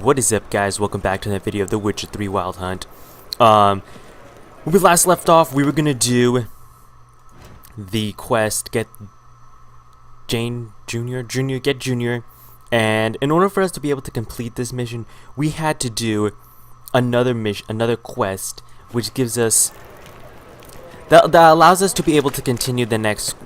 What is up, guys? Welcome back to another video of The Witcher 3 Wild Hunt. When we last left off, we were gonna do the quest get Junior, and in order for us to be able to complete this mission, we had to do another quest, which gives us that allows us to be able to continue the next.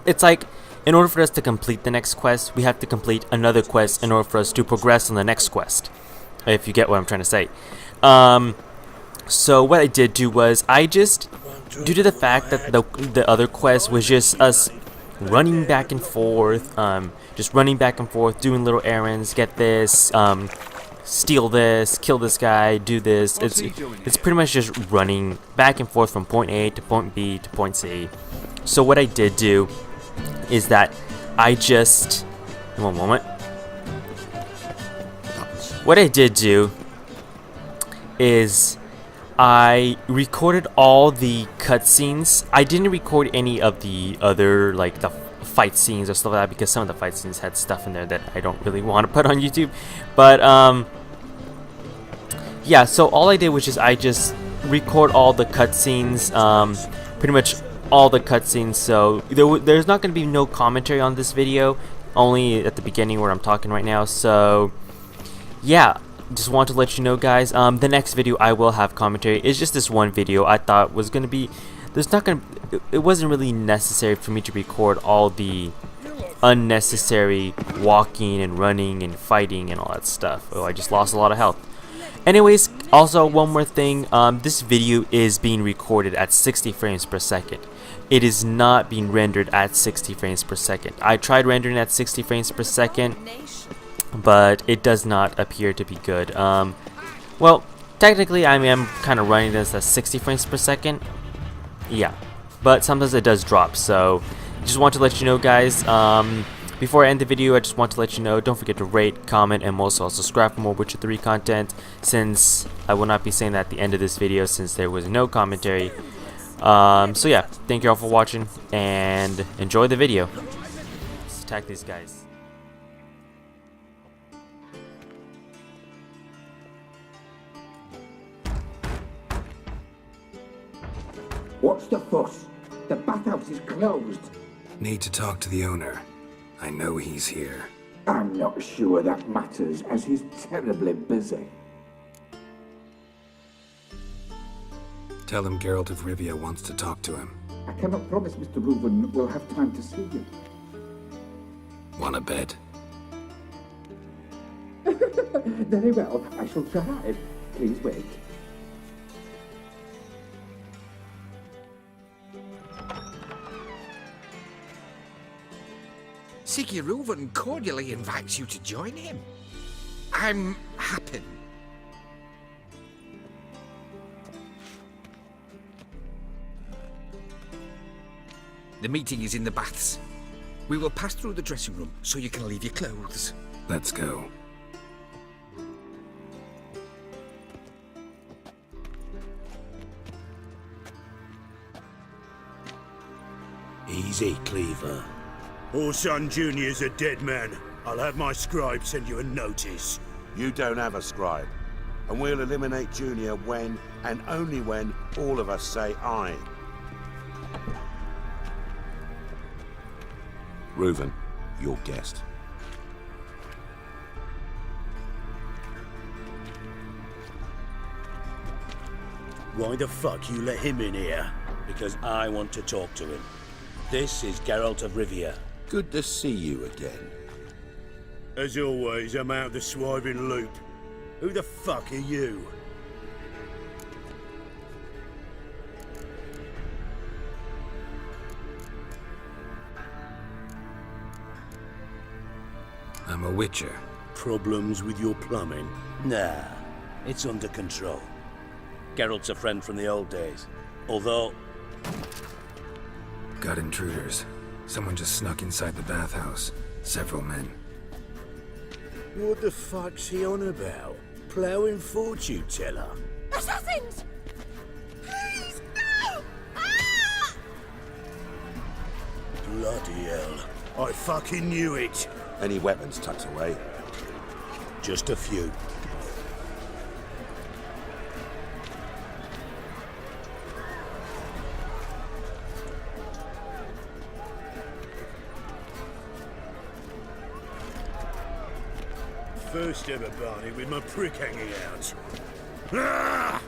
It's like, in order for us to complete the next quest, we have to complete another quest in order for us to progress on the next quest, if you get what I'm trying to say. So what I did do was, due to the fact that the other quest was just us running back and forth, doing little errands, get this, steal this, kill this guy, do this. It's pretty much just running back and forth from point A to point B to point C. So what I did do is that one moment. What I did do is I recorded all the cutscenes. I didn't record any of the other, like, the fight scenes or stuff like that, because some of the fight scenes had stuff in there that I don't really want to put on YouTube. But yeah, so all I did was just record all the cutscenes, pretty much all the cutscenes. So there's not going to be no commentary on this video, only at the beginning where I'm talking right now. So yeah, just want to let you know, guys, the next video I will have commentary. It's just this one video I thought was going to be, it wasn't really necessary for me to record all the unnecessary walking and running and fighting and all that stuff. Oh, I just lost a lot of health. Anyways, also one more thing, this video is being recorded at 60 frames per second. It is not being rendered at 60 frames per second. I tried rendering at 60 frames per second, but it does not appear to be good. Well, technically I am kind of running this at 60 frames per second. Yeah, but sometimes it does drop, so just want to let you know, guys. Before I end the video, I just want to let you know, don't forget to rate, comment, and most also subscribe for more Witcher 3 content, since I will not be saying that at the end of this video since there was no commentary. So yeah, thank you all for watching, and enjoy the video. Let's attack these guys. What's the fuss? The bathhouse is closed. Need to talk to the owner. I know he's here. I'm not sure that matters, as he's terribly busy. Tell him Geralt of Rivia wants to talk to him. I cannot promise Mr. Reuven will have time to see you. Want a bed? Very well, I shall try. Please wait. CD Reuven cordially invites you to join him. I'm happy. The meeting is in the baths. We will pass through the dressing room so you can leave your clothes. Let's go. Easy, Cleaver. Orson Jr.'s a dead man. I'll have my scribe send you a notice. You don't have a scribe, and we'll eliminate Junior when, and only when, all of us say aye. Reuven, your guest. Why the fuck you let him in here? Because I want to talk to him. This is Geralt of Rivia. Good to see you again. As always, I'm out of the swiving loop. Who the fuck are you? I'm a Witcher. Problems with your plumbing? Nah, it's under control. Geralt's a friend from the old days. Although... Got intruders. Someone just snuck inside the bathhouse. Several men. What the fuck's he on about? Plowing fortune teller? Assassins! Please, no! Ah! Bloody hell. I fucking knew it. Any weapons tucked away? Just a few. First ever Barney with my prick hanging out. Ah!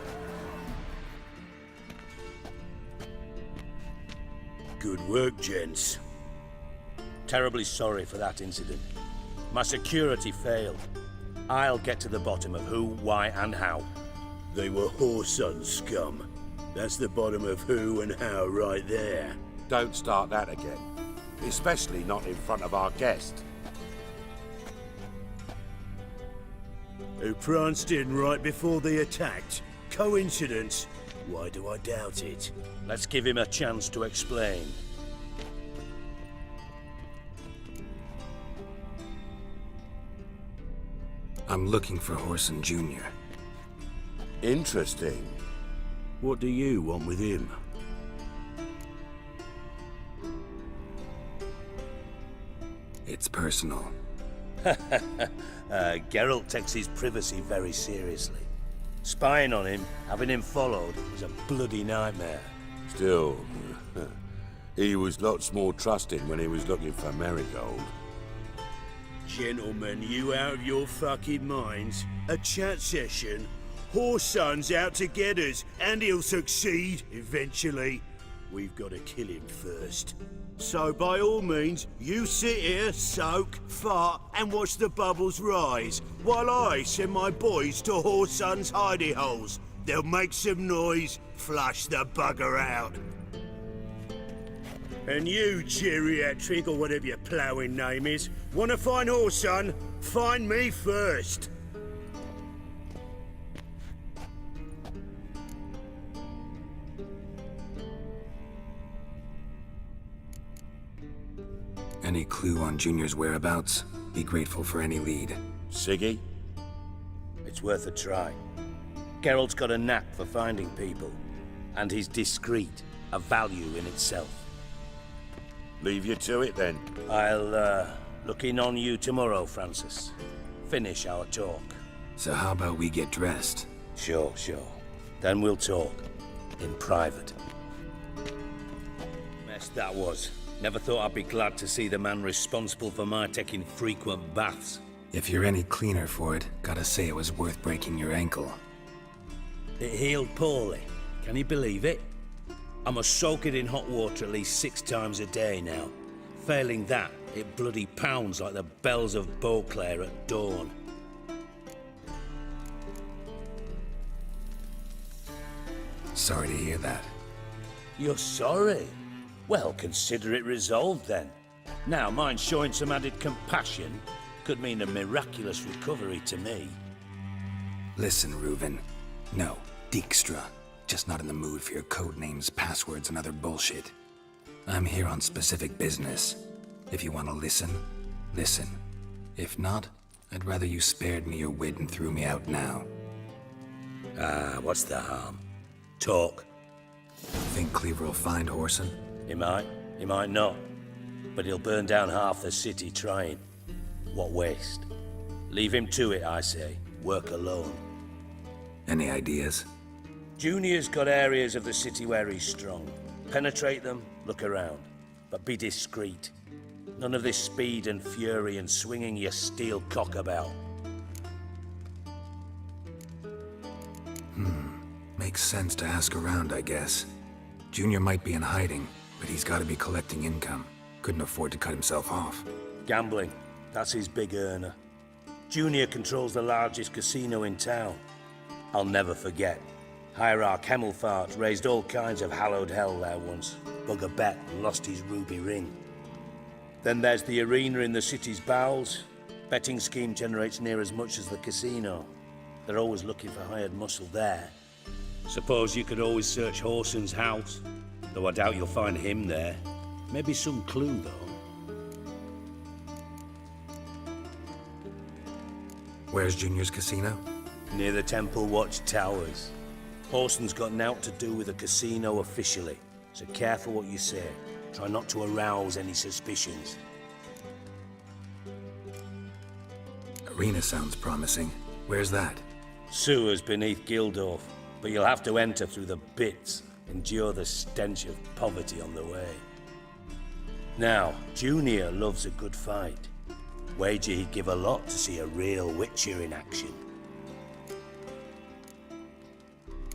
Good work, gents. Terribly sorry for that incident. My security failed. I'll get to the bottom of who, why, and how. They were whoreson scum. That's the bottom of who and how right there. Don't start that again. Especially not in front of our guest. Who pranced in right before they attacked. Coincidence? Why do I doubt it? Let's give him a chance to explain. I'm looking for Horson Jr. Interesting. What do you want with him? It's personal. Geralt takes his privacy very seriously. Spying on him, having him followed, was a bloody nightmare. Still, he was lots more trusting when he was looking for Marigold. Gentlemen, you out of your fucking minds? A chat session? Whoreson's out to get us, and he'll succeed, eventually. We've got to kill him first. So by all means, you sit here, soak, fart, and watch the bubbles rise, while I send my boys to Whoreson's hidey holes. They'll make some noise, flush the bugger out. And you, geriatric, or whatever your ploughing name is, want to find Whoreson? Find me first. Any clue on Junior's whereabouts? Be grateful for any lead. Siggy? It's worth a try. Geralt's got a knack for finding people, and he's discreet, a value in itself. Leave you to it then. I'll, look in on you tomorrow, Francis. Finish our talk. So how about we get dressed? Sure. Then we'll talk. In private. Mess that was. Never thought I'd be glad to see the man responsible for my taking frequent baths. If you're any cleaner for it, gotta say it was worth breaking your ankle. It healed poorly. Can you believe it? I must soak it in hot water at least 6 times a day now. Failing that, it bloody pounds like the bells of Beauclair at dawn. Sorry to hear that. You're sorry? Well, consider it resolved then. Now, mind showing some added compassion could mean a miraculous recovery to me. Listen, Reuven. No, Dijkstra. Just not in the mood for your code names, passwords, and other bullshit. I'm here on specific business. If you want to listen, listen. If not, I'd rather you spared me your wit and threw me out now. What's the harm? Talk. Think Cleaver will find Whoreson? He might not. But he'll burn down half the city trying. What waste? Leave him to it, I say. Work alone. Any ideas? Junior's got areas of the city where he's strong. Penetrate them, look around. But be discreet. None of this speed and fury and swinging your steel cock about. Makes sense to ask around, I guess. Junior might be in hiding, but he's gotta be collecting income. Couldn't afford to cut himself off. Gambling. That's his big earner. Junior controls the largest casino in town. I'll never forget. Hierarch Hemmelfart raised all kinds of hallowed hell there once. Bugger bet and lost his ruby ring. Then there's the arena in the city's bowels. Betting scheme generates near as much as the casino. They're always looking for hired muscle there. Suppose you could always search Whoreson's house, though I doubt you'll find him there. Maybe some clue, though. Where's Junior's casino? Near the Temple Watch Towers. Whoreson's got nought to do with the casino officially, so careful what you say. Try not to arouse any suspicions. Arena sounds promising. Where's that? Sewers beneath Gildorf, but you'll have to enter through the bits, endure the stench of poverty on the way. Now, Junior loves a good fight. Wager he'd give a lot to see a real Witcher in action.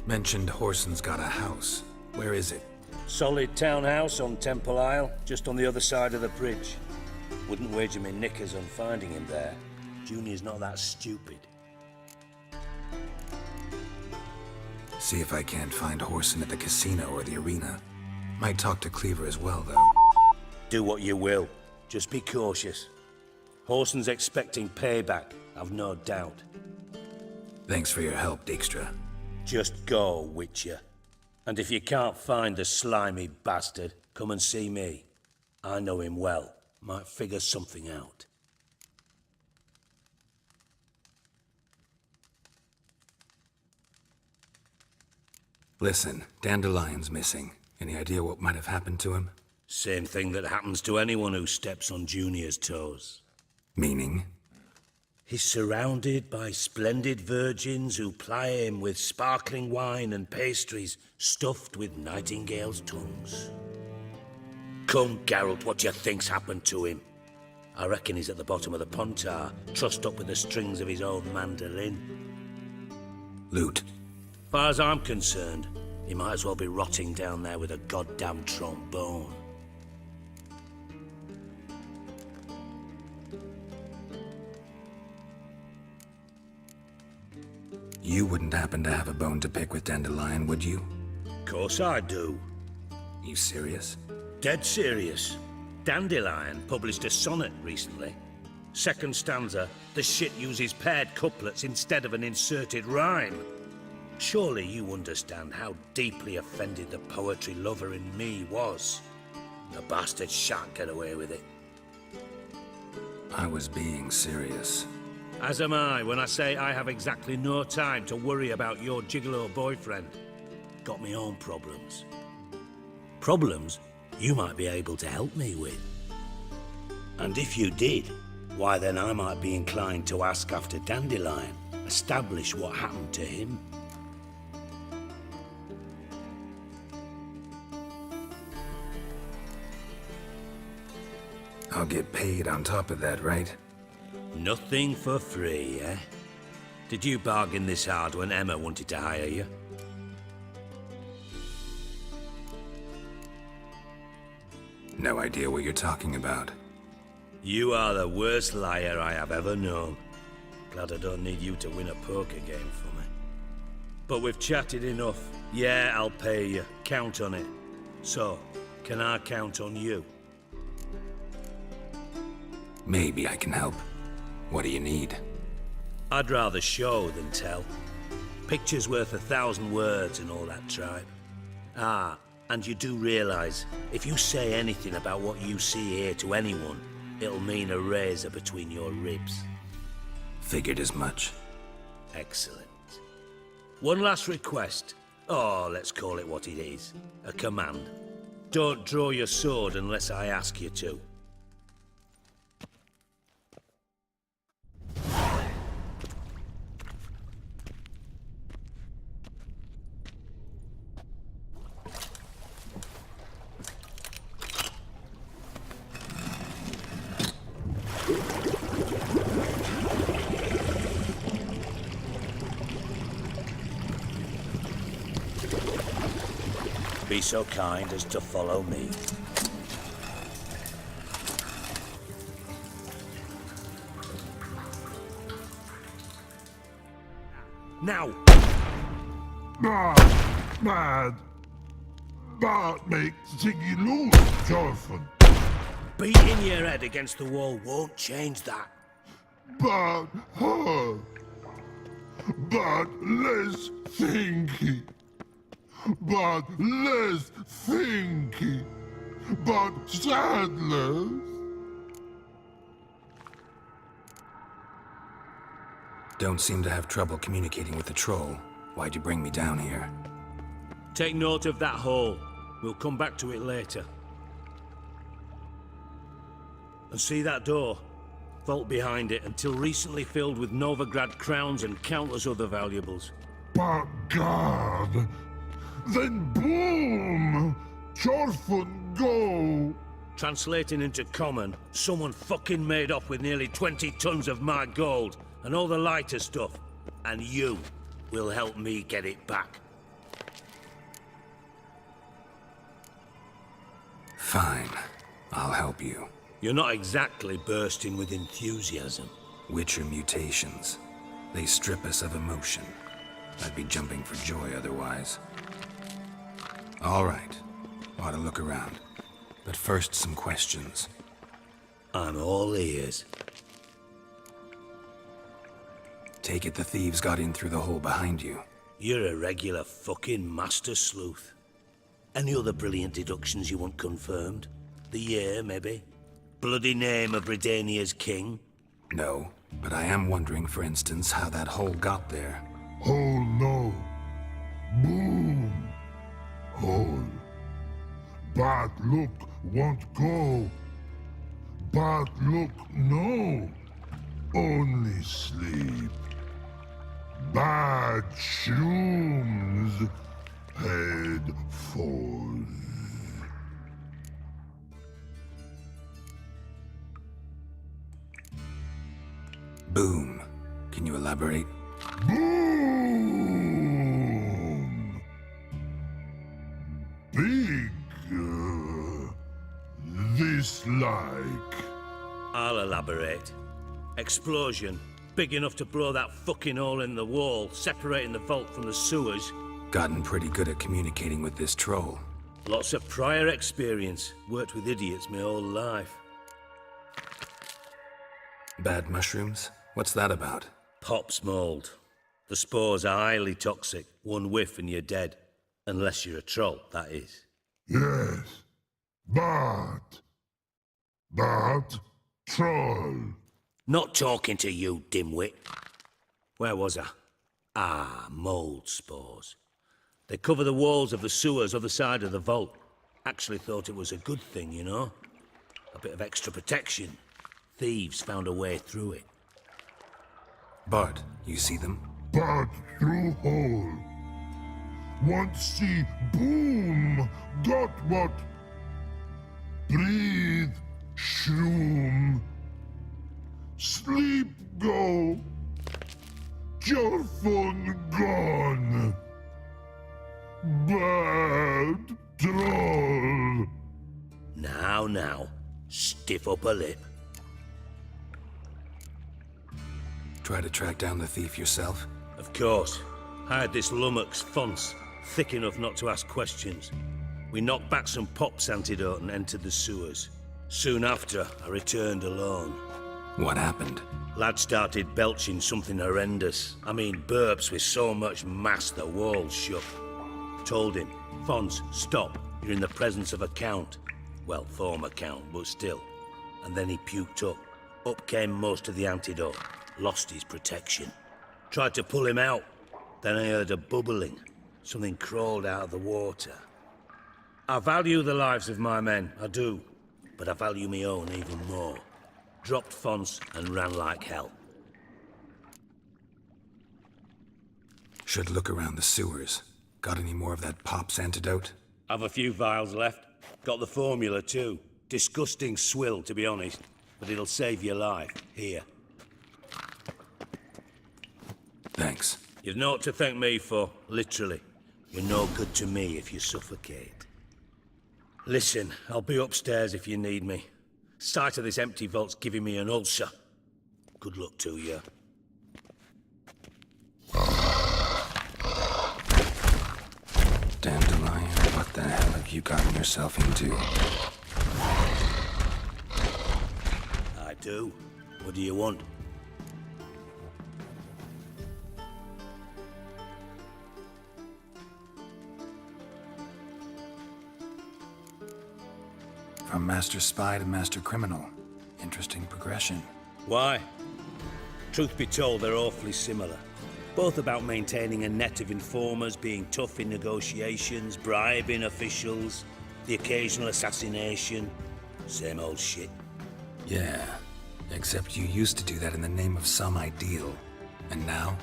Mentioned Horson's got a house. Where is it? Solid townhouse on Temple Isle, just on the other side of the bridge. Wouldn't wager me knickers on finding him there. Junior's not that stupid. See if I can't find Horson at the casino or the arena. Might talk to Cleaver as well, though. Do what you will. Just be cautious. Horson's expecting payback, I've no doubt. Thanks for your help, Dijkstra. Just go, Witcher. And if you can't find the slimy bastard, come and see me. I know him well. Might figure something out. Listen, Dandelion's missing. Any idea what might have happened to him? Same thing that happens to anyone who steps on Junior's toes. Meaning? He's surrounded by splendid virgins who ply him with sparkling wine and pastries stuffed with nightingales' tongues. Come, Geralt, what do you think's happened to him? I reckon he's at the bottom of the Pontar, trussed up with the strings of his own mandolin. Loot. Far as I'm concerned, he might as well be rotting down there with a goddamn trombone. You wouldn't happen to have a bone to pick with Dandelion, would you? Course I do. You serious? Dead serious. Dandelion published a sonnet recently. Second stanza, the shit uses paired couplets instead of an inserted rhyme. Surely you understand how deeply offended the poetry lover in me was. The bastard shan't get away with it. I was being serious. As am I when I say I have exactly no time to worry about your gigolo boyfriend. Got me own problems. Problems you might be able to help me with. And if you did, why then I might be inclined to ask after Dandelion, establish what happened to him. I'll get paid on top of that, right? Nothing for free, eh? Did you bargain this hard when Emma wanted to hire you? No idea what you're talking about. You are the worst liar I have ever known. Glad I don't need you to win a poker game for me. But we've chatted enough. Yeah, I'll pay you. Count on it. So, can I count on you? Maybe I can help. What do you need? I'd rather show than tell. Picture's worth 1,000 words and all that tribe. Ah, and you do realize, if you say anything about what you see here to anyone, it'll mean a razor between your ribs. Figured as much. Excellent. One last request. Oh, let's call it what it is. A command. Don't draw your sword unless I ask you to. Be so kind as to follow me. Now! Bad makes Ziggy lose, Jonathan. Beating your head against the wall won't change that. But hurt. But less thinky. But less thinky. But sadness. Don't seem to have trouble communicating with the troll. Why'd you bring me down here? Take note of that hole. We'll come back to it later. And see that door? Vault behind it, until recently filled with Novigrad crowns and countless other valuables. But God, then boom! Chorfun go! Translating into common, someone fucking made off with nearly 20 tons of my gold, and all the lighter stuff. And you will help me get it back. Fine. I'll help you. You're not exactly bursting with enthusiasm. Witcher mutations. They strip us of emotion. I'd be jumping for joy otherwise. All right. Ought to look around. But first, some questions. I'm all ears. Take it the thieves got in through the hole behind you. You're a regular fucking master sleuth. Any other brilliant deductions you want confirmed? The year, maybe? Bloody name of Redania's king? No, but I am wondering, for instance, how that hole got there. Hole no. Boom. Hole. Bad look won't go. Bad look no. Only sleep. Bad shrooms. Head falls. Boom. Can you elaborate? Boom! Big. This like. I'll elaborate. Explosion. Big enough to blow that fucking hole in the wall, separating the vault from the sewers. Gotten pretty good at communicating with this troll. Lots of prior experience. Worked with idiots my whole life. Bad mushrooms? What's that about? Pops mold. The spores are highly toxic. One whiff and you're dead. Unless you're a troll, that is. Yes. But troll. Not talking to you, dimwit. Where was I? Ah, mold spores. They cover the walls of the sewers other side of the vault. Actually thought it was a good thing, you know? A bit of extra protection. Thieves found a way through it. Bart, you see them? But through hole. Want see boom. Got what? Breathe. Shroom. Sleep go. Your phone gone. Bad troll. Now, stiff up a lip. Try to track down the thief yourself? Of course. Hired this lummox, Fons, thick enough not to ask questions. We knocked back some Pop's antidote and entered the sewers. Soon after, I returned alone. What happened? Lad started belching something horrendous. I mean, burps with so much mass the walls shook. Told him, Fons, stop. You're in the presence of a count. Well, former count, but still. And then he puked up. Up came most of the antidote. Lost his protection. Tried to pull him out. Then I heard a bubbling. Something crawled out of the water. I value the lives of my men, I do. But I value my own even more. Dropped Fons and ran like hell. Should look around the sewers. Got any more of that Pop's antidote? I've a few vials left. Got the formula too. Disgusting swill, to be honest. But it'll save your life. Here. Thanks. You've naught to thank me for, literally. You're no good to me if you suffocate. Listen, I'll be upstairs if you need me. Sight of this empty vault's giving me an ulcer. Good luck to you. Dandelion, what the hell have you gotten yourself into? I do. What do you want? From Master Spy to Master Criminal. Interesting progression. Why? Truth be told, they're awfully similar. Both about maintaining a net of informers, being tough in negotiations, bribing officials, the occasional assassination. Same old shit. Yeah. Except you used to do that in the name of some ideal. And now?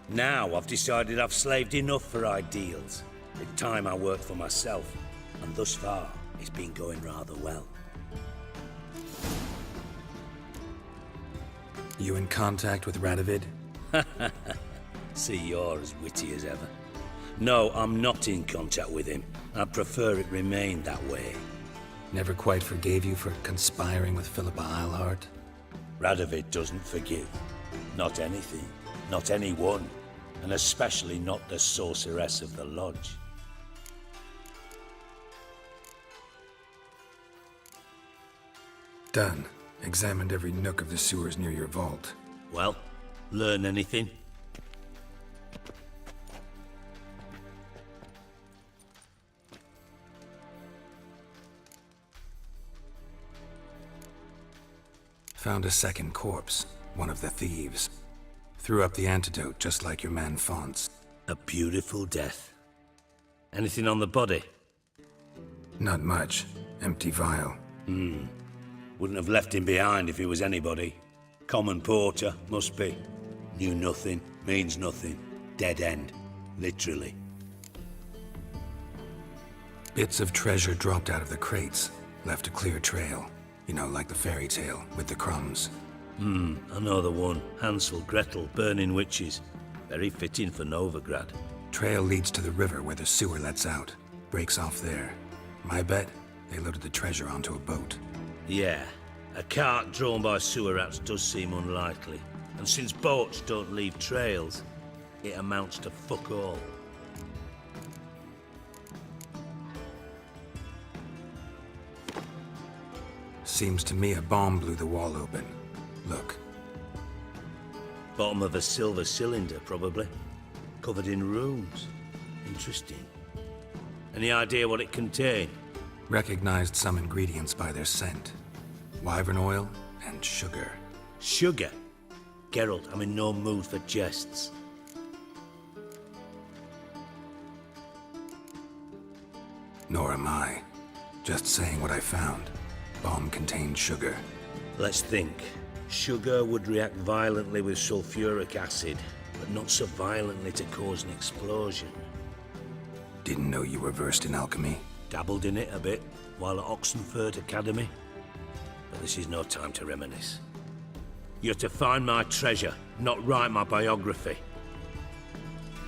Now I've decided I've slaved enough for ideals. It's time I worked for myself, and thus far, it's been going rather well. You in contact with Radovid? See, you're as witty as ever. No, I'm not in contact with him. I'd prefer it remained that way. Never quite forgave you for conspiring with Philippa Eilhart? Radovid doesn't forgive. Not anything. Not anyone. And especially not the sorceress of the lodge. Done. Examined every nook of the sewers near your vault. Well, learn anything? Found a second corpse, one of the thieves. Threw up the antidote just like your man Fonts. A beautiful death. Anything on the body? Not much. Empty vial. Wouldn't have left him behind if he was anybody. Common porter, must be. Knew nothing, means nothing. Dead end. Literally. Bits of treasure dropped out of the crates. Left a clear trail. You know, like the fairy tale, with the crumbs. I know the one. Hansel, Gretel, burning witches. Very fitting for Novigrad. Trail leads to the river where the sewer lets out. Breaks off there. My bet, they loaded the treasure onto a boat. Yeah, a cart drawn by sewer rats does seem unlikely. And since boats don't leave trails, it amounts to fuck all. Seems to me a bomb blew the wall open. Look. Bottom of a silver cylinder, probably. Covered in runes. Interesting. Any idea what it contained? Recognized some ingredients by their scent. Wyvern oil and sugar. Sugar? Geralt, I'm in no mood for jests. Nor am I. Just saying what I found. Bomb contained sugar. Let's think. Sugar would react violently with sulfuric acid, but not so violently to cause an explosion. Didn't know you were versed in alchemy. Dabbled in it a bit while at Oxenford Academy. But this is no time to reminisce. You're to find my treasure, not write my biography.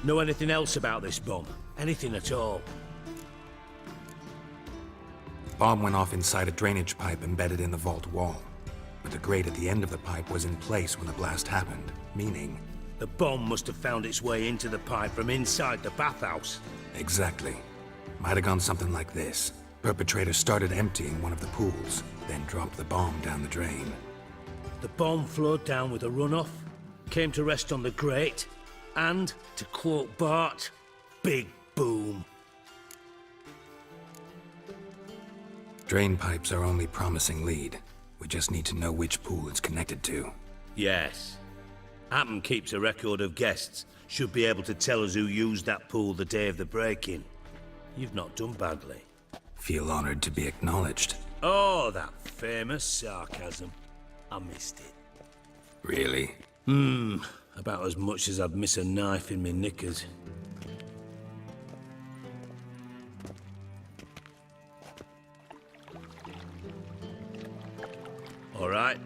Know anything else about this bomb? Anything at all? Bomb went off inside a drainage pipe embedded in the vault wall. But the grate at the end of the pipe was in place when the blast happened, meaning... The bomb must have found its way into the pipe from inside the bathhouse. Exactly. Might have gone something like this. Perpetrator started emptying one of the pools, then dropped the bomb down the drain. The bomb flowed down with a runoff, came to rest on the grate, and, to quote Bart, big boom. Drain pipes are only promising lead. We just need to know which pool it's connected to. Yes. Hammond keeps a record of guests. Should be able to tell us who used that pool the day of the break-in. You've not done badly. Feel honored to be acknowledged. Oh, that famous sarcasm. I missed it. Really? About as much as I'd miss a knife in my knickers. All right.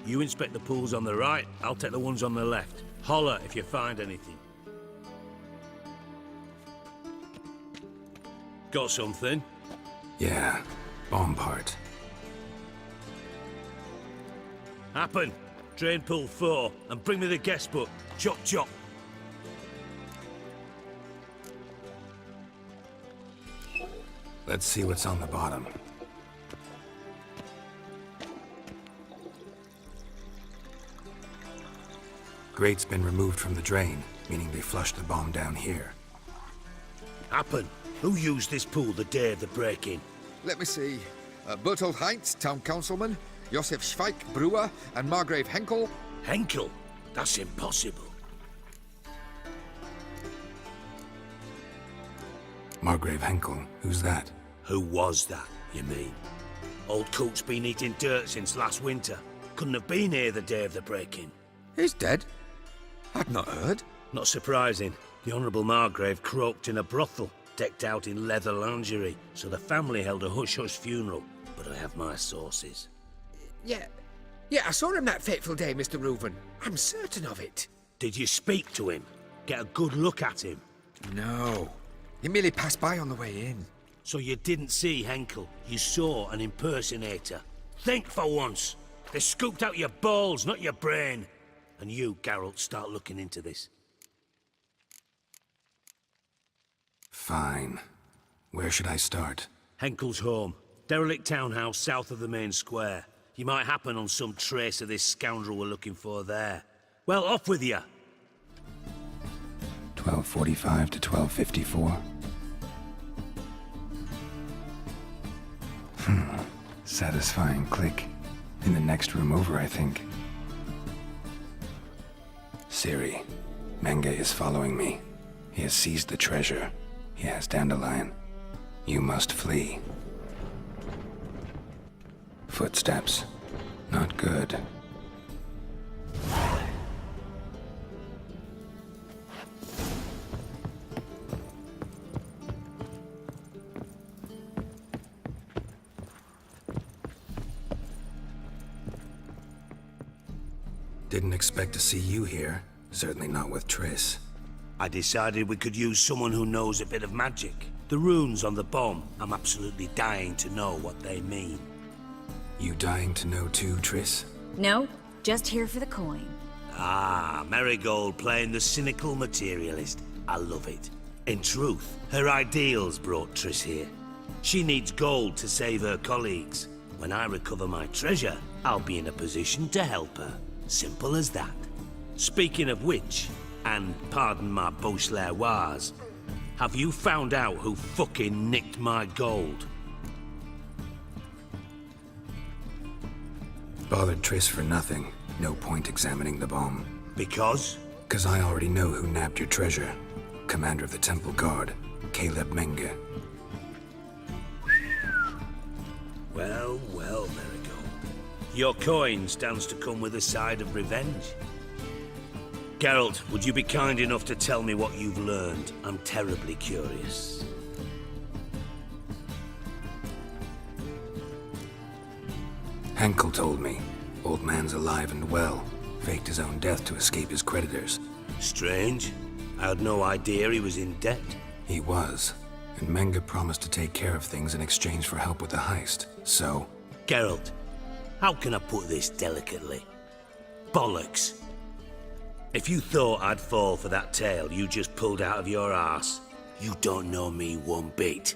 You inspect the pools on the right, I'll take the ones on the left. Holler if you find anything. Got something? Yeah. Bomb part. Happen. Drain pool 4, and bring me the guest book. Chop chop. Let's see what's on the bottom. Grate's been removed from the drain, meaning they flushed the bomb down here. Happen. Who used this pool the day of the break-in? Let me see. Bertolt Heinz, town councilman, Josef Schweik, brewer, and Margrave Henkel. Henkel? That's impossible. Margrave Henkel, who's that? Who was that, you mean? Old coot's been eating dirt since last winter. couldn't have been here the day of the break-in. He's dead? I'd not heard. Not surprising. The Honourable Margrave croaked in a brothel, decked out in leather lingerie, so the family held a hush-hush funeral. But I have my sources. Yeah, I saw him that fateful day, Mr. Reuven. I'm certain of it. Did you speak to him? Get a good look at him? No. He merely passed by on the way in. So you didn't see Henkel, you saw an impersonator. Think for once. They scooped out your balls, not your brain. And you, Geralt, start looking into this. Fine. Where should I start? Henkel's home. Derelict townhouse south of the main square. You might happen on some trace of this scoundrel we're looking for there. Well, off with you! 12:45 to 12:54. Satisfying click. In the next room over, I think. Siri, Menge is following me. He has seized the treasure. He has dandelion. You must flee. Footsteps. Not good. Didn't expect to see you here. Certainly not with Triss. I decided we could use someone who knows a bit of magic. The runes on the bomb, I'm absolutely dying to know what they mean. You dying to know too, Triss? No, just here for the coin. Ah, Marigold playing the cynical materialist. I love it. In truth, her ideals brought Triss here. She needs gold to save her colleagues. When I recover my treasure, I'll be in a position to help her. Simple as that. Speaking of which, and pardon my Beauclervoise, have you found out who fucking nicked my gold? Bothered Triss for nothing. No point examining the bomb. Because? 'Cause I already know who nabbed your treasure. Commander of the Temple Guard, Caleb Menge. Well, Marigold. Your coin stands to come with a side of revenge. Geralt, would you be kind enough to tell me what you've learned? I'm terribly curious. Henkel told me. Old man's alive and well. Faked his own death to escape his creditors. Strange. I had no idea he was in debt. He was. And Menge promised to take care of things in exchange for help with the heist. So... Geralt, how can I put this delicately? Bollocks. If you thought I'd fall for that tale you just pulled out of your arse, you don't know me one bit.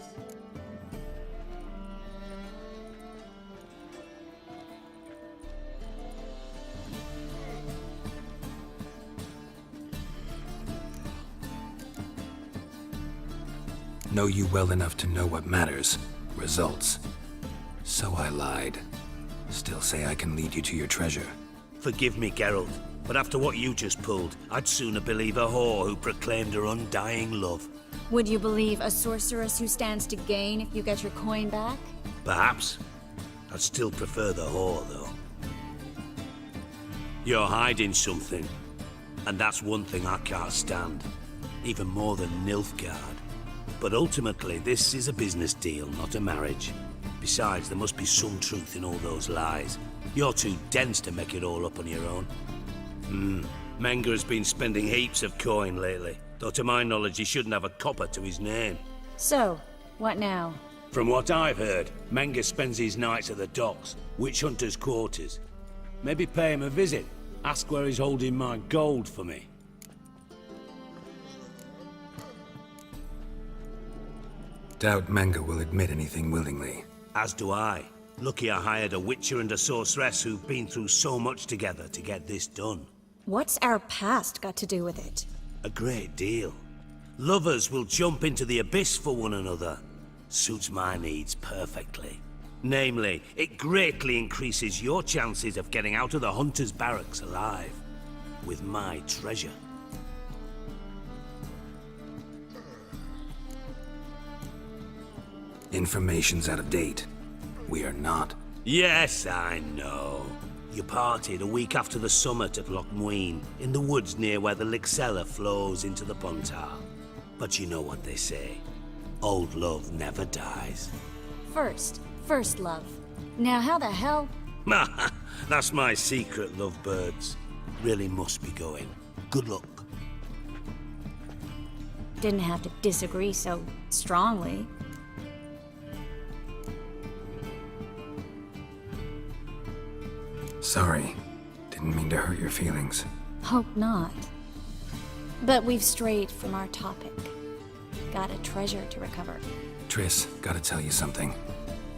Know you well enough to know what matters. Results. So I lied. Still say I can lead you to your treasure. Forgive me, Geralt, but after what you just pulled, I'd sooner believe a whore who proclaimed her undying love. Would you believe a sorceress who stands to gain if you get your coin back? Perhaps. I'd still prefer the whore, though. You're hiding something, and that's one thing I can't stand. Even more than Nilfgaard. But ultimately, this is a business deal, not a marriage. Besides, there must be some truth in all those lies. You're too dense to make it all up on your own. Menge has been spending heaps of coin lately, though to my knowledge he shouldn't have a copper to his name. So, what now? From what I've heard, Menge spends his nights at the docks, witch hunters' quarters. Maybe pay him a visit. Ask where he's holding my gold for me. Doubt Menge will admit anything willingly. As do I. Lucky I hired a witcher and a sorceress who've been through so much together to get this done. What's our past got to do with it? A great deal. Lovers will jump into the abyss for one another. Suits my needs perfectly. Namely, it greatly increases your chances of getting out of the hunter's barracks alive. With my treasure. Information's out of date. We are not. Yes, I know. You parted a week after the summit at Loch Muine, in the woods near where the Lixella flows into the Puntar. But you know what they say. Old love never dies. First love. Now how the hell? That's my secret, lovebirds. Really must be going. Good luck. Didn't have to disagree so strongly. Sorry. Didn't mean to hurt your feelings. Hope not. But we've strayed from our topic. Got a treasure to recover. Triss, gotta tell you something.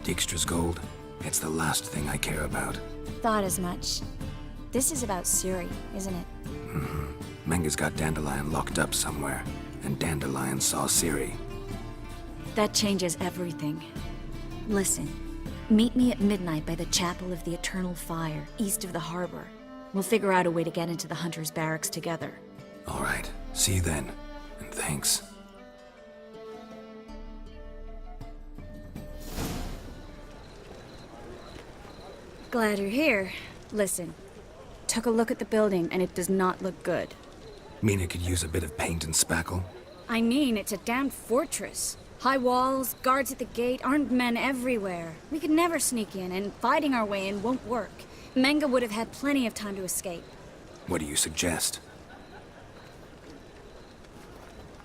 Dijkstra's gold, it's the last thing I care about. Thought as much. This is about Siri, isn't it? Menga's got Dandelion locked up somewhere, and Dandelion saw Siri. That changes everything. Listen, meet me at midnight by the Chapel of the Eternal Fire, east of the harbor. We'll figure out a way to get into the Hunter's barracks together. All right, see you then, and thanks. Glad you're here. Listen, took a look at the building and it does not look good. Mean it could use a bit of paint and spackle? I mean, it's a damn fortress. High walls, guards at the gate, armed men everywhere. We could never sneak in, and fighting our way in won't work. Menga would have had plenty of time to escape. What do you suggest?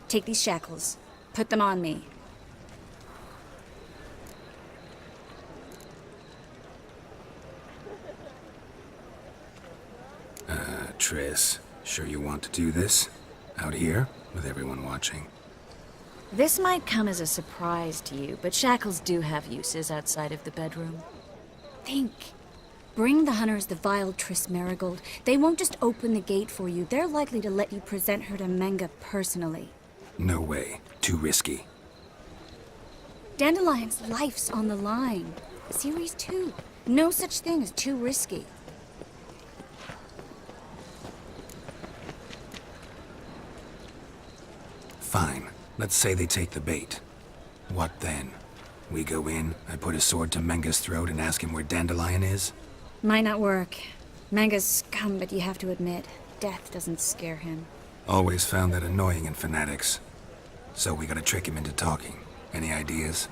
Take these shackles. Put them on me. Triss, sure you want to do this? Out here, with everyone watching? This might come as a surprise to you, but shackles do have uses outside of the bedroom. Think. Bring the hunters the vile Triss Marigold. They won't just open the gate for you. They're likely to let you present her to Menga personally. No way. Too risky. Dandelion's life's on the line. Series 2. No such thing as too risky. Fine. Let's say they take the bait. What then? We go in, I put a sword to Menga's throat and ask him where Dandelion is? Might not work. Menga's scum, but you have to admit, death doesn't scare him. Always found that annoying in fanatics. So we gotta trick him into talking. Any ideas?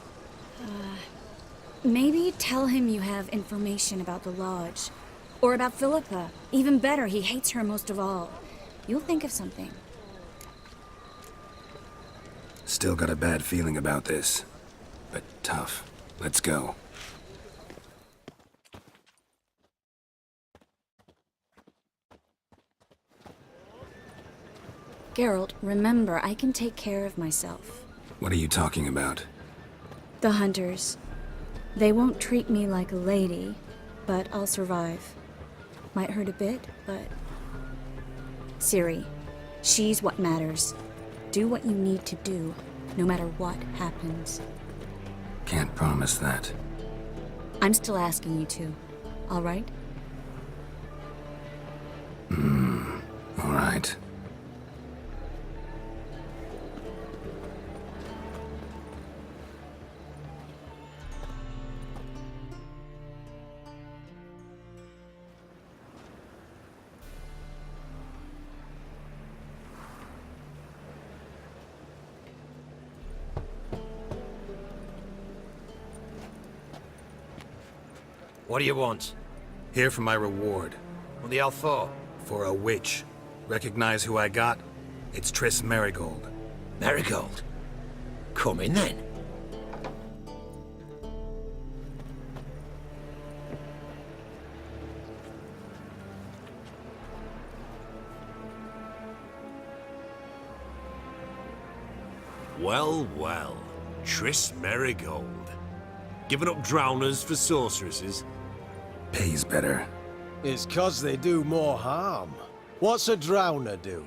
Maybe tell him you have information about the Lodge. Or about Philippa. Even better, he hates her most of all. You'll think of something. Still got a bad feeling about this. But tough. Let's go. Geralt, remember, I can take care of myself. What are you talking about? The hunters. They won't treat me like a lady, but I'll survive. Might hurt a bit, but... Ciri, she's what matters. Do what you need to do, no matter what happens. Can't promise that. I'm still asking you to, all right? All right. What do you want? Here for my reward. What the hell for? For a witch. Recognize who I got? It's Triss Marigold. Marigold? Come in then. Well, well. Triss Marigold. Giving up drowners for sorceresses? Pays better. It's 'cause they do more harm. What's a drowner do?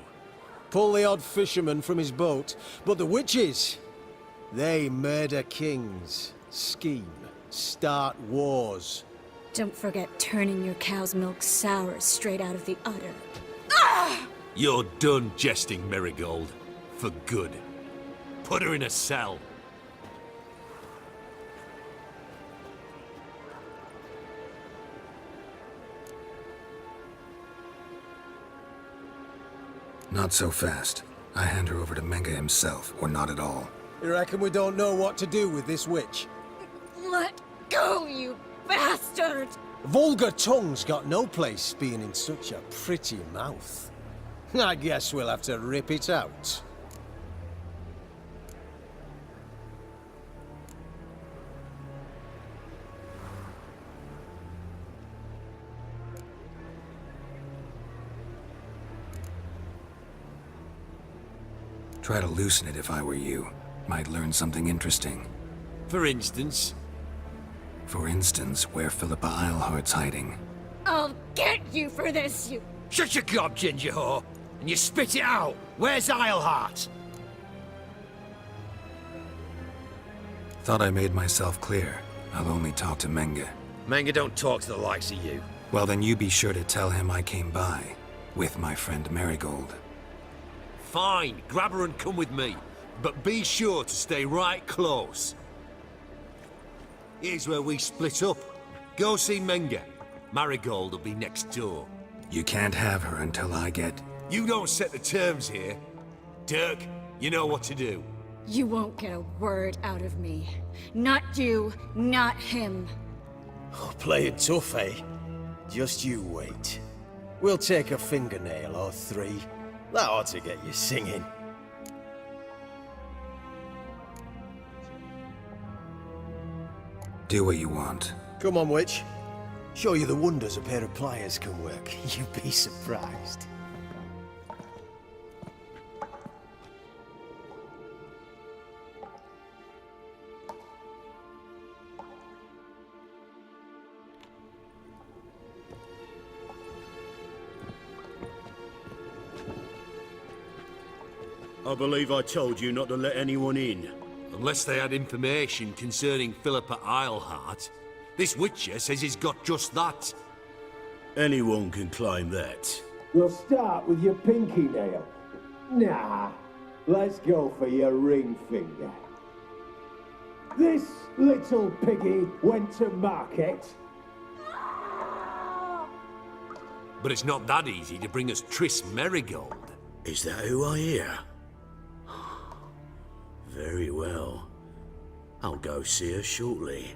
Pull the odd fisherman from his boat, but the witches, they murder kings, scheme, start wars. Don't forget turning your cow's milk sour straight out of the udder. You're done jesting, Marigold. For good. Put her in a cell. Not so fast. I hand her over to Menga himself, or not at all. You reckon we don't know what to do with this witch? Let go, you bastard! Vulgar tongue's got no place being in such a pretty mouth. I guess we'll have to rip it out. Try to loosen it if I were you. Might learn something interesting. For instance? For instance, where Philippa Eilhart's hiding. I'll get you for this, you... Shut your gob, ginger whore, and you spit it out. Where's Eilhart? Thought I made myself clear. I'll only talk to Menga. Menga don't talk to the likes of you. Well, then you be sure to tell him I came by. With my friend Marigold. Fine, grab her and come with me. But be sure to stay right close. Here's where we split up. Go see Menga. Marigold will be next door. You can't have her until I get... You don't set the terms here. Dirk, you know what to do. You won't get a word out of me. Not you, not him. Oh, playing tough, eh? Just you wait. We'll take a fingernail or three. That ought to get you singing. Do what you want. Come on, witch. Show you the wonders a pair of pliers can work. You'd be surprised. I believe I told you not to let anyone in. Unless they had information concerning Philippa Eilhart. This Witcher says he's got just that. Anyone can claim that. You'll start with your pinky nail. Nah, let's go for your ring finger. This little piggy went to market. But it's not that easy to bring us Triss Marigold. Is that who I hear? Very well. I'll go see her shortly.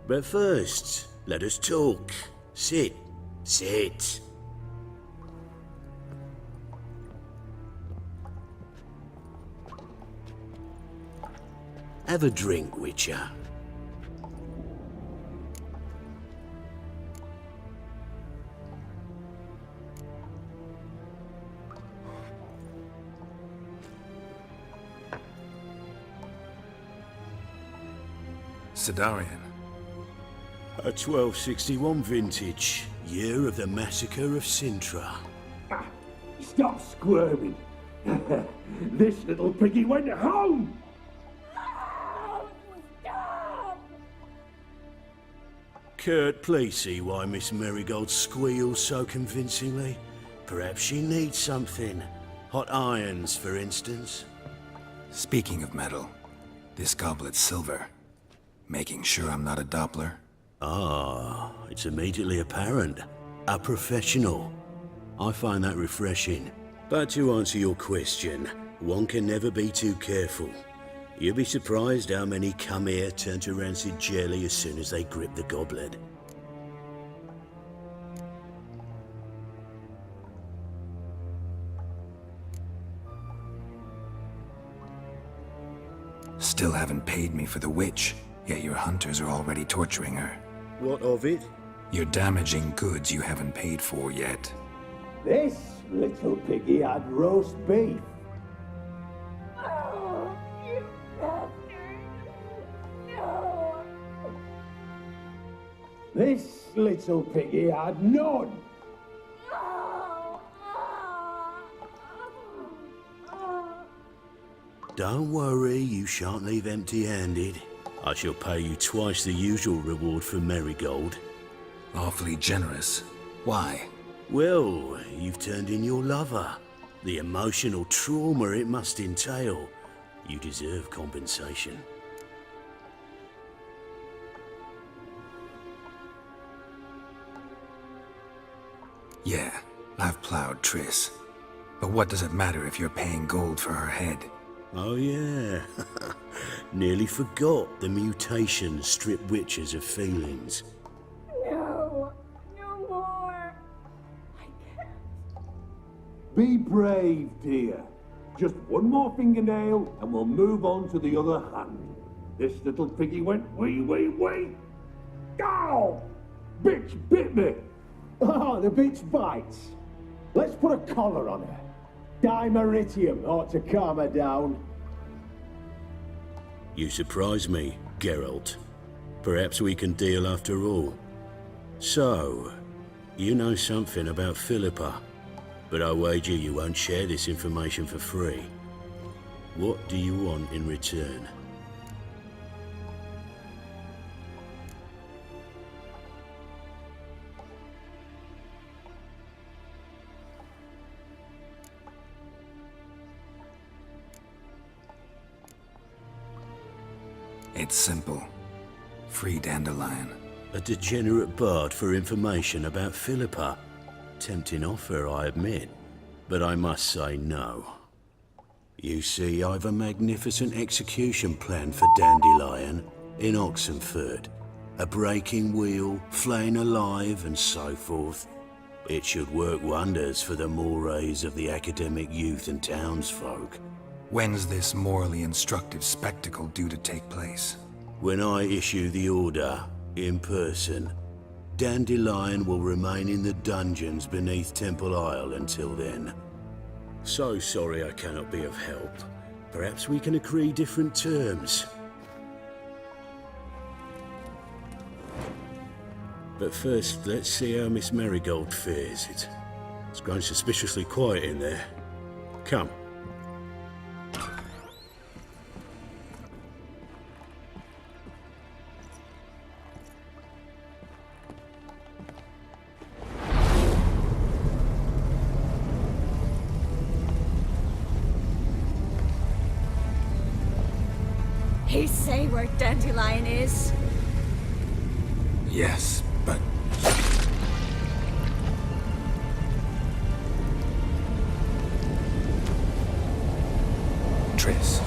But first, let us talk. Sit. Sit. Have a drink, Witcher. Sidarian. A 1261 vintage, year of the massacre of Sintra. Ah, stop squirming. This little piggy went home. Kurt, please see why Miss Marigold squeals so convincingly. Perhaps she needs something. Hot irons, for instance. Speaking of metal, this goblet's silver. Making sure I'm not a Doppler? Ah, it's immediately apparent. A professional. I find that refreshing. But to answer your question, one can never be too careful. You'll be surprised how many come here turn to rancid jelly as soon as they grip the goblet. Still haven't paid me for the witch, yet your hunters are already torturing her. What of it? You're damaging goods you haven't paid for yet. This little piggy had roast beef. Oh, you bastard! No! This little piggy had none. Don't worry, you shan't leave empty-handed. I shall pay you twice the usual reward for Marigold. Awfully generous. Why? Well, you've turned in your lover. The emotional trauma it must entail. You deserve compensation. Yeah, I've plowed Triss. But what does it matter if you're paying gold for her head? Oh yeah. Nearly forgot the mutations strip witches of feelings. No, no more. I can't. Be brave, dear. Just one more fingernail and we'll move on to the other hand. This little piggy went wee. Ow! Bitch bit me. Oh, the bitch bites. Let's put a collar on her. Dimeritium ought to calm her down. You surprise me, Geralt. Perhaps we can deal after all. So, you know something about Philippa, but I wager you won't share this information for free. What do you want in return? It's simple. Free Dandelion. A degenerate bard for information about Philippa. Tempting offer, I admit, but I must say no. You see, I've a magnificent execution plan for Dandelion in Oxenford. A breaking wheel, flaying alive, and so forth. It should work wonders for the mores of the academic youth and townsfolk. When's this morally instructive spectacle due to take place? When I issue the order, in person. Dandelion will remain in the dungeons beneath Temple Isle until then. So sorry I cannot be of help. Perhaps we can agree different terms. But first, let's see how Miss Marigold fares. It's grown suspiciously quiet in there. Come. He say where Dandelion is? Yes, but... Triss.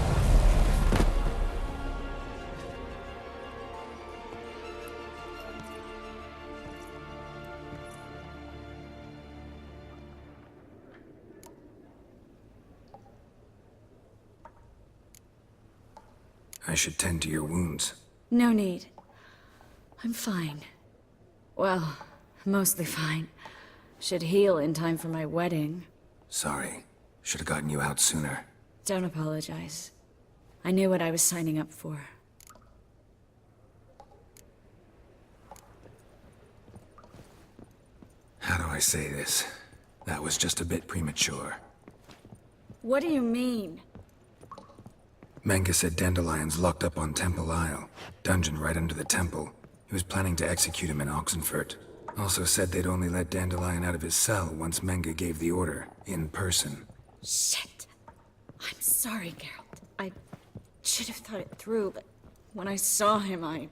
I should tend to your wounds. No need. I'm fine. Well, mostly fine. Should heal in time for my wedding. Sorry. Should have gotten you out sooner. Don't apologize. I knew what I was signing up for. How do I say this? That was just a bit premature. What do you mean? Menge said Dandelion's locked up on Temple Isle. Dungeon right under the temple. He was planning to execute him in Oxenfurt. Also said they'd only let Dandelion out of his cell once Menge gave the order, in person. Shit. I'm sorry, Geralt. I should have thought it through, but when I saw him,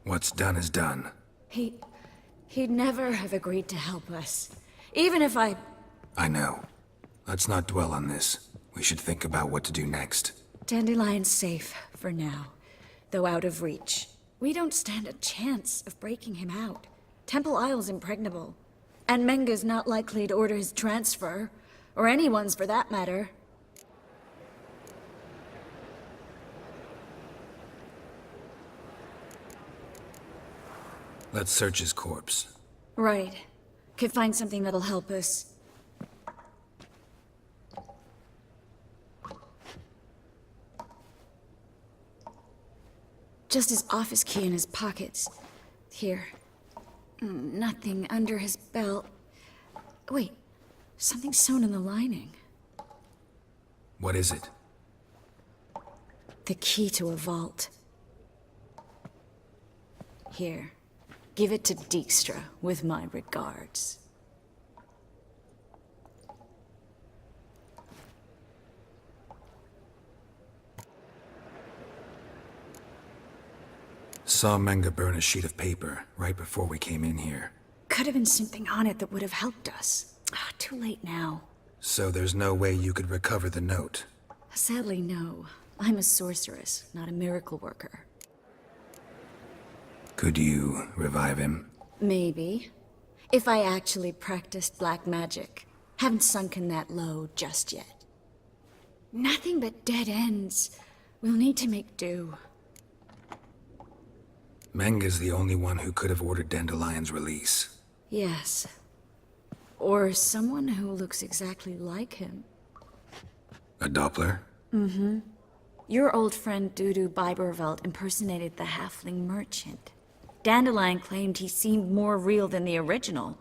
What's done is done. He'd never have agreed to help us. Even if I know. Let's not dwell on this. We should think about what to do next. Dandelion's safe for now, though out of reach. We don't stand a chance of breaking him out. Temple Isle's impregnable, and Menge's not likely to order his transfer, or anyone's for that matter. Let's search his corpse. Right. Could find something that'll help us. Just his office key in his pockets. Here. Nothing under his belt. Wait, something sewn in the lining. What is it? The key to a vault. Here. Give it to Dijkstra, with my regards. saw Menga burn a sheet of paper right before we came in here. Could have been something on it that would have helped us. Too late now. So there's no way you could recover the note? Sadly, no. I'm a sorceress, not a miracle worker. Could you revive him? Maybe. If I actually practiced black magic. Haven't sunken that low just yet. Nothing but dead ends. We'll need to make do. Menga's the only one who could have ordered Dandelion's release. Yes. Or someone who looks exactly like him. A Doppler? Mm-hmm. Your old friend Dudu Biberveld impersonated the halfling merchant. Dandelion claimed he seemed more real than the original.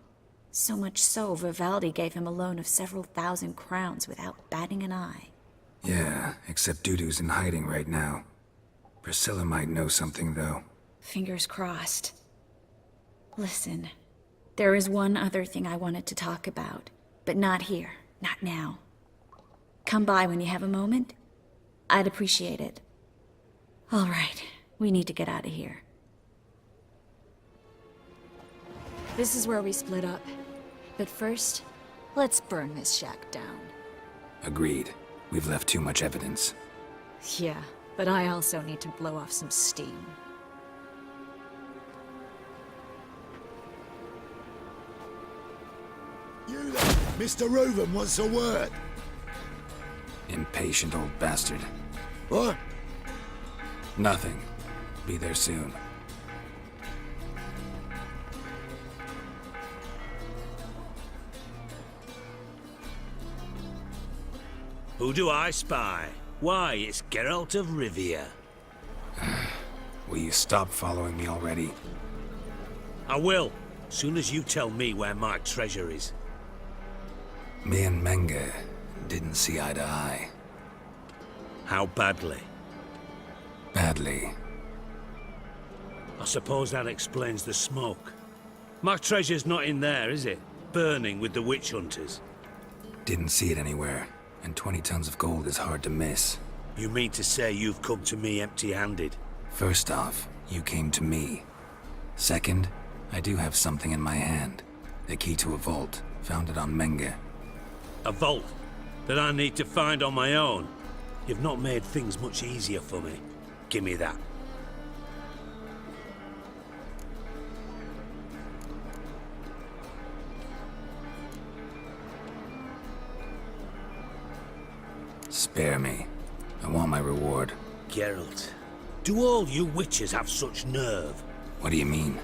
So much so, Vivaldi gave him a loan of several thousand crowns without batting an eye. Yeah, except Dudu's in hiding right now. Priscilla might know something, though. Fingers crossed. Listen, there is one other thing I wanted to talk about, but not here, not now. Come by when you have a moment. I'd appreciate it. All right, we need to get out of here. This is where we split up. But first, let's burn this shack down. Agreed. We've left too much evidence. Yeah, but I also need to blow off some steam. You there, Mr. Reuven wants a word. Impatient old bastard. What? Nothing. Be there soon. Who do I spy? Why, it's Geralt of Rivia. Will you stop following me already? I will, soon as you tell me where my treasure is. Me and Menga didn't see eye to eye. How badly? Badly. I suppose that explains the smoke. My treasure's not in there, is it? Burning with the witch hunters. Didn't see it anywhere, and 20 tons of gold is hard to miss. You mean to say you've come to me empty-handed? First off, you came to me. Second, I do have something in my hand. The key to a vault, found it on Menga. A vault that I need to find on my own? You've not made things much easier for me. Give me that. Spare me. I want my reward. Geralt, do all you witches have such nerve? What do you mean?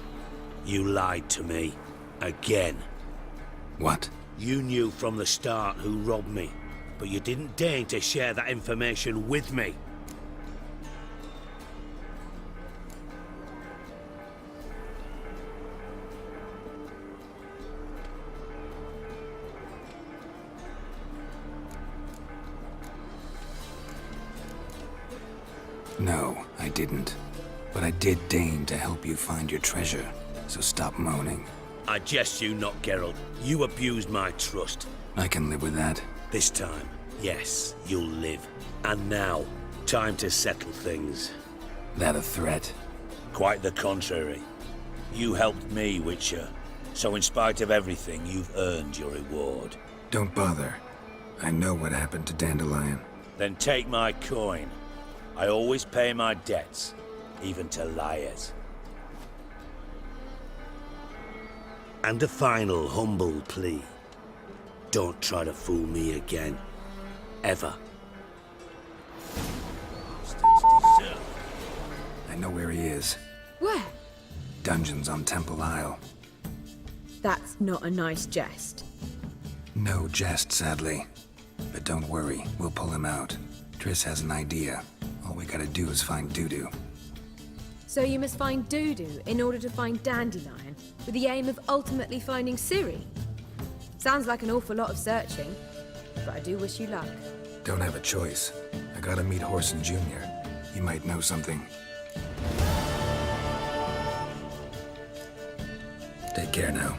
You lied to me. Again. What? You knew from the start who robbed me, but you didn't deign to share that information with me. No, I didn't. But I did deign to help you find your treasure, so stop moaning. I jest you not, Geralt. You abused my trust. I can live with that. This time, yes, you'll live. And now, time to settle things. That a threat? Quite the contrary. You helped me, Witcher. So in spite of everything, you've earned your reward. Don't bother. I know what happened to Dandelion. Then take my coin. I always pay my debts, even to liars. And a final humble plea. Don't try to fool me again. Ever. I know where he is. Where? Dungeons on Temple Isle. That's not a nice jest. No jest, sadly. But don't worry, we'll pull him out. Triss has an idea. All we gotta do is find Dudu. So you must find Dudu in order to find Dandelion, with the aim of ultimately finding Ciri? Sounds like an awful lot of searching, but I do wish you luck. Don't have a choice. I gotta meet Horson Jr. He might know something. Take care now.